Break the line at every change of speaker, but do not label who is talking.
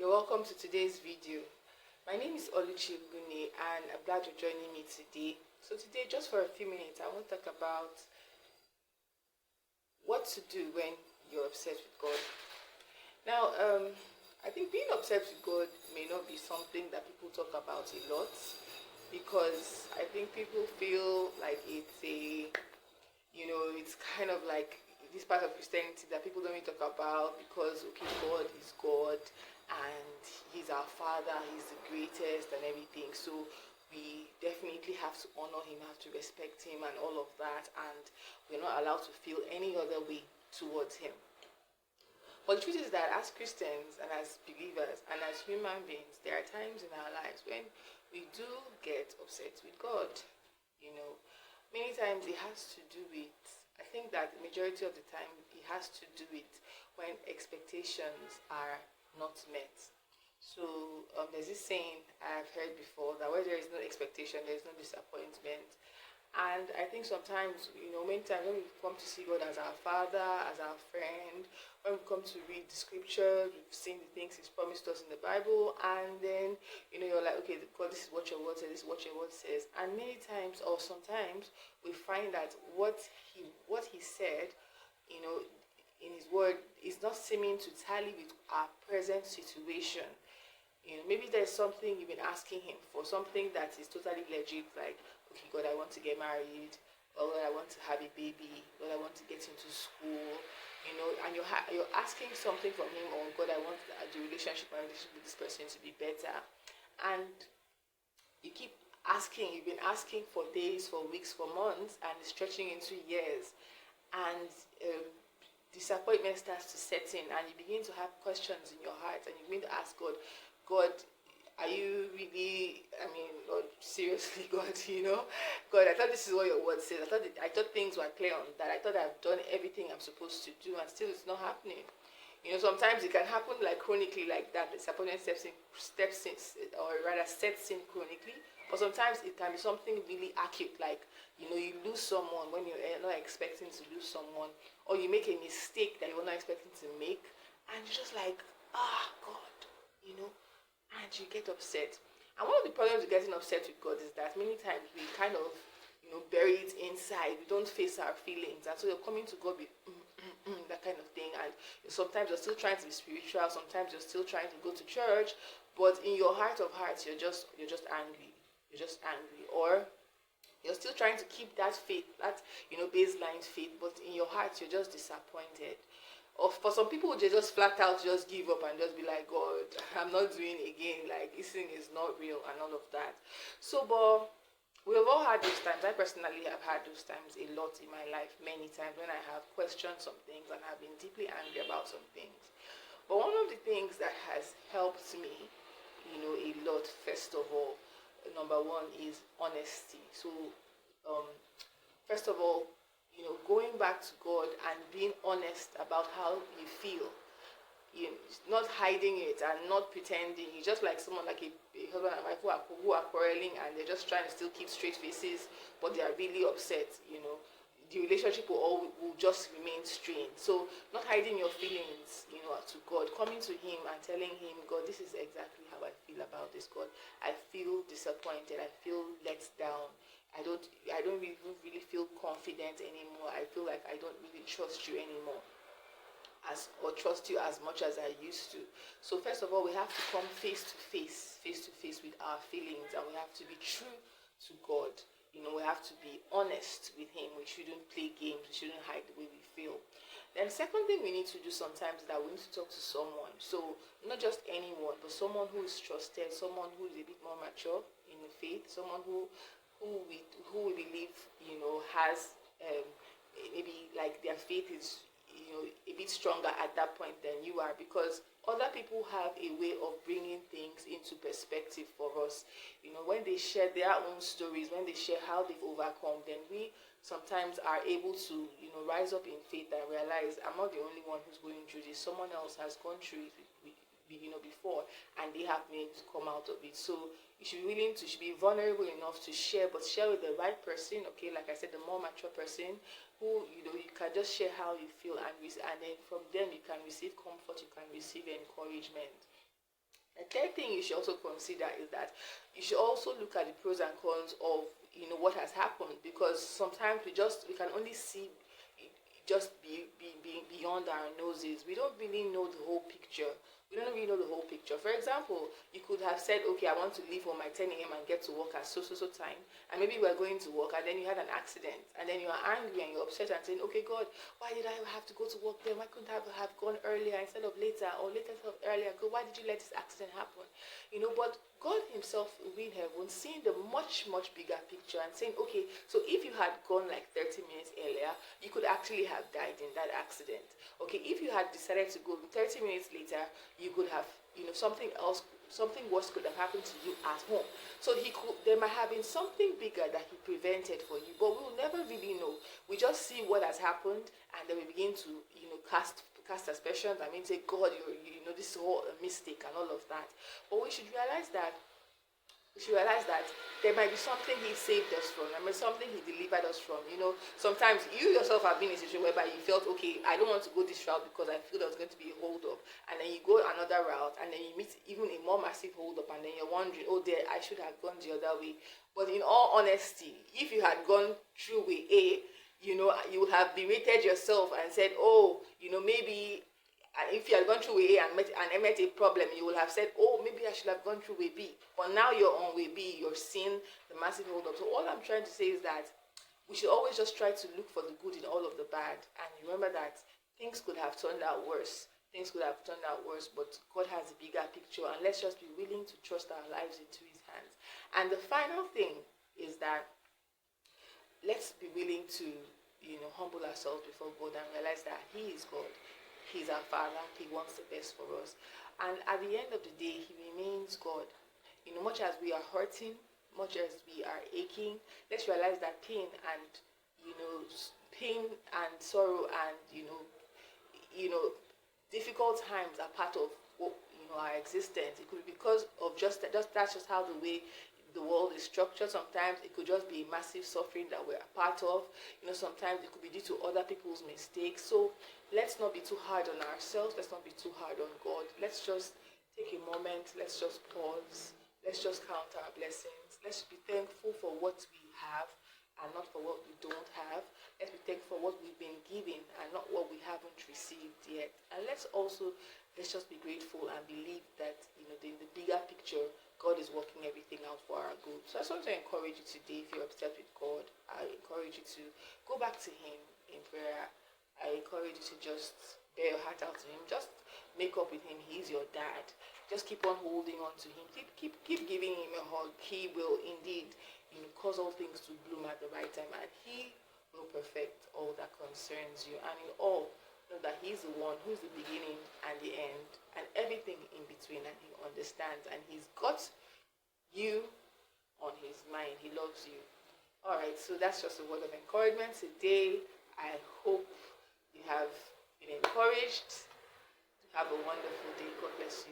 You're welcome to today's video. My name is Oluchi Gune and I'm glad you're joining me today. So today, just for a few minutes, I want to talk about what to do when you're upset with God. Now, I think being upset with God may not be something that people talk about a lot, because I think people feel like it's it's kind of like this part of Christianity that people don't really talk about, because okay, God is God and He's our Father, He's the greatest and everything. So we definitely have to honor Him, have to respect Him and all of that, and we're not allowed to feel any other way towards Him. But the truth is that as Christians and as believers and as human beings, there are times in our lives when we do get upset with God. Many times it has to do with, I think that the majority of the time it has to do with when expectations are not met. So there's this saying I've heard before, that where there is no expectation, there is no disappointment. And I think sometimes, many times when we come to see God as our Father, as our friend, when we come to read the scriptures, we've seen the things He's promised us in the Bible, and then, you're like, okay, God, this is what your word says, this is what your word says. And many times, or sometimes, we find that what He said, in His word is not seeming to tally with our present situation. Maybe there's something you've been asking Him for, something that is totally legit, like, okay, God, I want to get married, or God, I want to have a baby, God, I want to get into school, and you're asking something from Him, or God, I want the relationship with this person to be better, and you keep asking, you've been asking for days, for weeks, for months, and it's stretching into years, and disappointment starts to set in, and you begin to have questions in your heart, and you begin to ask God, are you really, Lord, seriously, God, God, I thought this is what your word says. I thought things were clear on that. I thought I've done everything I'm supposed to do, and still it's not happening. Sometimes it can happen like chronically, like that. Disappointment sets in, or rather sets in chronically. But sometimes it can be something really acute, like, you lose someone when you're not expecting to lose someone, or you make a mistake that you're not expecting to make, and you're just like, God, and you get upset. And one of the problems with getting upset with God is that many times we kind of, bury it inside. We don't face our feelings, and so you're coming to God with that kind of thing. And sometimes you're still trying to be spiritual. Sometimes you're still trying to go to church, but in your heart of hearts, you're just angry. You're just angry, or you're still trying to keep that faith, that baseline faith, but in your heart, you're just disappointed. Or for some people, they just flat out just give up and just be like, God, I'm not doing it again. Like, this thing is not real and all of that. So, but we've all had those times. I personally have had those times a lot in my life, many times, when I have questioned some things and have been deeply angry about some things. But one of the things that has helped me, a lot, first of all, number one, is honesty. So, first of all, going back to God and being honest about how you feel, not hiding it and not pretending. You're just like someone, like a husband and wife who are quarreling, and they're just trying to still keep straight faces, but they are really upset. The relationship will just remain strained. So not hiding your feelings, to God, coming to Him and telling Him, God, this is exactly how I feel about this. God, I feel disappointed. I feel let down. I don't really feel confident anymore. I feel like I don't really trust you anymore, or trust you as much as I used to. So first of all, we have to come face to face with our feelings, and we have to be true to God. We have to be honest with Him. We shouldn't play games. We shouldn't hide the way we feel. Then the second thing we need to do sometimes is that we need to talk to someone. So not just anyone, but someone who is trusted, someone who is a bit more mature in the faith, someone who we believe has maybe like their faith is a bit stronger at that point than you are, because other people have a way of bringing things into perspective for us. When they share their own stories, when they share how they've overcome, then we sometimes are able to rise up in faith and realize, I'm not the only one who's going through this. Someone else has gone through it before, and they have been able to come out of it. So you should be willing to, should be vulnerable enough to share, but share with the right person. Okay, like I said, the more mature person, who you can just share how you feel, and then from them you can receive comfort, you can receive encouragement. The third thing you should also consider is that you should also look at the pros and cons of what has happened, because sometimes we can only see just be beyond our noses. We don't really know the whole picture. We don't really know the whole picture. For example, you could have said, okay, I want to leave home at 10 a.m. and get to work at so time, and maybe we're going to work, and then you had an accident, and then you're angry and you're upset and saying, okay, God, why did I have to go to work then? Why couldn't I have gone earlier instead of later, or later instead of earlier? God, why did you let this accident happen? But God himself will be in heaven, seeing the much, much bigger picture and saying, okay, so if you had gone like 30 minutes earlier, you could actually have died in that accident. Okay, if you had decided to go 30 minutes later, you could have, something else, something worse could have happened to you at home. So there might have been something bigger that he prevented for you, but we'll never really know. We just see what has happened, and then we begin to, cast aspersions. I mean, say, God, this is all a mistake and all of that. But we should realize that there might be something he saved us from. There might be something he delivered us from. Sometimes you yourself have been in a situation whereby you felt, okay, I don't want to go this route because I feel there's going to be a hold up. And then you go another route, and then you meet even a more massive hold up, and then you're wondering, oh dear, I should have gone the other way. But in all honesty, if you had gone through way A, you would have berated yourself and said, oh, maybe, and if you had gone through way A and met a problem, you would have said, oh, maybe I should have gone through way B. But now you're on way B, you're seeing the massive hold up. So all I'm trying to say is that we should always just try to look for the good in all of the bad. And remember that things could have turned out worse. But God has a bigger picture, and let's just be willing to trust our lives into his hands. And the final thing is that let's be willing to, humble ourselves before God and realize that he is God. He's our Father. He wants the best for us. And at the end of the day, he remains God. Much as we are hurting, much as we are aching, let's realize that pain and sorrow and, difficult times are part of what, our existence. It could be because of that's just how the way the world is structured. Sometimes it could just be massive suffering that we're a part of. Sometimes it could be due to other people's mistakes. So let's not be too hard on ourselves. Let's not be too hard on God. Let's just take a moment. Let's just pause. Let's just count our blessings. Let's be thankful for what we have and not for what we don't have. Let's be thankful for what we've been given and not what we haven't received yet. And let's just be grateful and believe that, in the bigger picture, God is working everything out for our good. So I just want to encourage you today, if you're upset with God, I encourage you to go back to him in prayer. I encourage you to just bear your heart out to him. Just make up with him. He's your dad. Just keep on holding on to him. Keep giving him a hug. He will indeed, cause all things to bloom at the right time, and he will perfect all that concerns you. And in all, know that he's the one who's the beginning and the end and everything in between, and he understands, and he's got you on his mind. He loves you. All right, so that's just a word of encouragement today. I hope you have been encouraged. Have a wonderful day. God bless you.